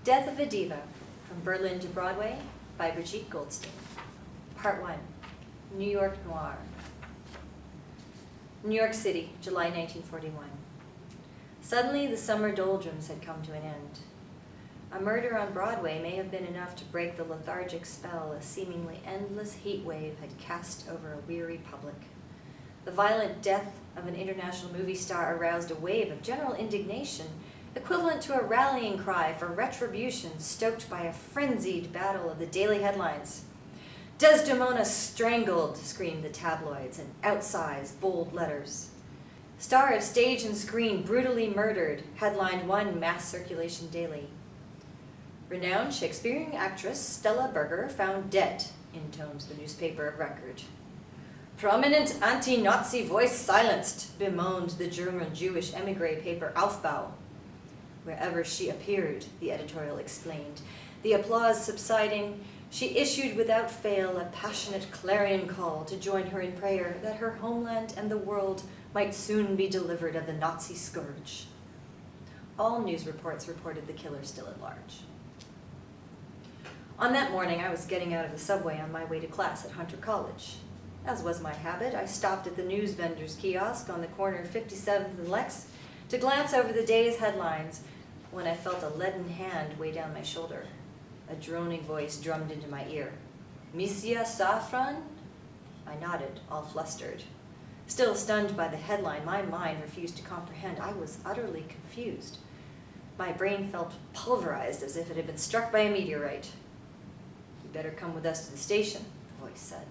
Death of a Diva, From Berlin to Broadway, by Brigitte Goldstein. Part 1, New York Noir. New York City, July 1941. Suddenly, the summer doldrums had come to an end. A murder on Broadway may have been enough to break the lethargic spell a seemingly endless heat wave had cast over a weary public. The violent death of an international movie star aroused a wave of general indignation, equivalent to a rallying cry for retribution stoked by a frenzied battle of the daily headlines. "Desdemona strangled," screamed the tabloids in outsized, bold letters. "Star of stage and screen brutally murdered," headlined one mass circulation daily. "Renowned Shakespearean actress Stella Berger found dead," intones the newspaper of record. "Prominent anti-Nazi voice silenced," bemoaned the German-Jewish émigré paper Aufbau. Wherever she appeared, the editorial explained, the applause subsiding, she issued without fail a passionate clarion call to join her in prayer that her homeland and the world might soon be delivered of the Nazi scourge. All news reports reported the killer still at large. On that morning, I was getting out of the subway on my way to class at Hunter College. As was my habit, I stopped at the news vendor's kiosk on the corner of 57th and Lex to glance over the day's headlines when I felt a leaden hand weigh down my shoulder. A droning voice drummed into my ear. "Monsieur Safran?" I nodded, all flustered. Still stunned by the headline, my mind refused to comprehend. I was utterly confused. My brain felt pulverized as if it had been struck by a meteorite. "You better come with us to the station," the voice said.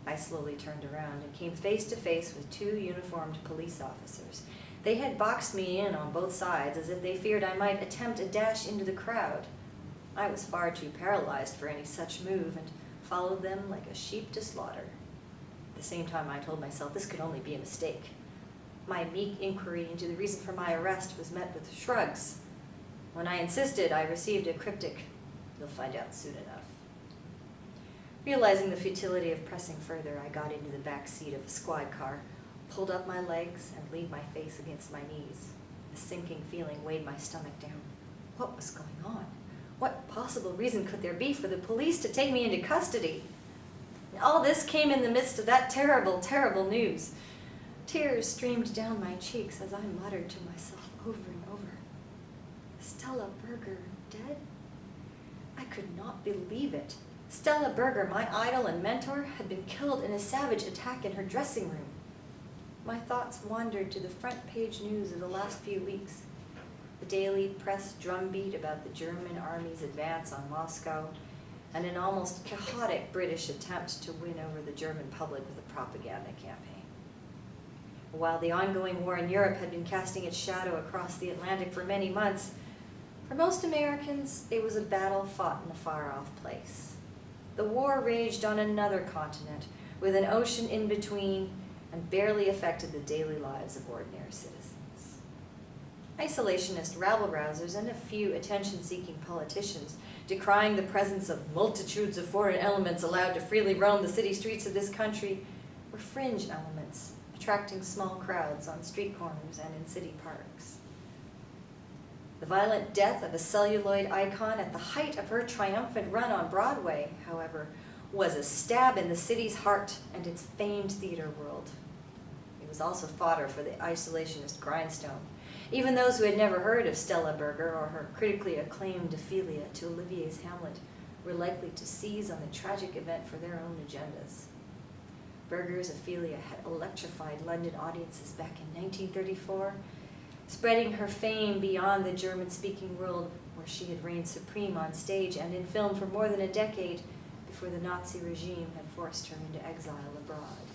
I slowly turned around and came face to face with two uniformed police officers. They had boxed me in on both sides as if they feared I might attempt a dash into the crowd. I was far too paralyzed for any such move and followed them like a sheep to slaughter. At the same time, I told myself this could only be a mistake. My meek inquiry into the reason for my arrest was met with shrugs. When I insisted, I received a cryptic, "You'll find out soon enough." Realizing the futility of pressing further, I got into the back seat of a squad car, pulled up my legs, and leaned my face against my knees. A sinking feeling weighed my stomach down. What was going on? What possible reason could there be for the police to take me into custody? And all this came in the midst of that terrible, terrible news. Tears streamed down my cheeks as I muttered to myself over and over, "Stella Berger dead?" I could not believe it. Stella Berger, my idol and mentor, had been killed in a savage attack in her dressing room. My thoughts wandered to the front page news of the last few weeks. The daily press drumbeat about the German army's advance on Moscow and an almost chaotic British attempt to win over the German public with a propaganda campaign. While the ongoing war in Europe had been casting its shadow across the Atlantic for many months, for most Americans, it was a battle fought in a far-off place. The war raged on another continent, with an ocean in between, and barely affected the daily lives of ordinary citizens. Isolationist rabble-rousers and a few attention-seeking politicians, decrying the presence of multitudes of foreign elements allowed to freely roam the city streets of this country, were fringe elements, attracting small crowds on street corners and in city parks. The violent death of a celluloid icon at the height of her triumphant run on Broadway, however, was a stab in the city's heart and its famed theater world. It was also fodder for the isolationist grindstone. Even those who had never heard of Stella Berger or her critically acclaimed Ophelia to Olivier's Hamlet were likely to seize on the tragic event for their own agendas. Berger's Ophelia had electrified London audiences back in 1934, spreading her fame beyond the German-speaking world where she had reigned supreme on stage and in film for more than a decade before the Nazi regime had forced her into exile abroad.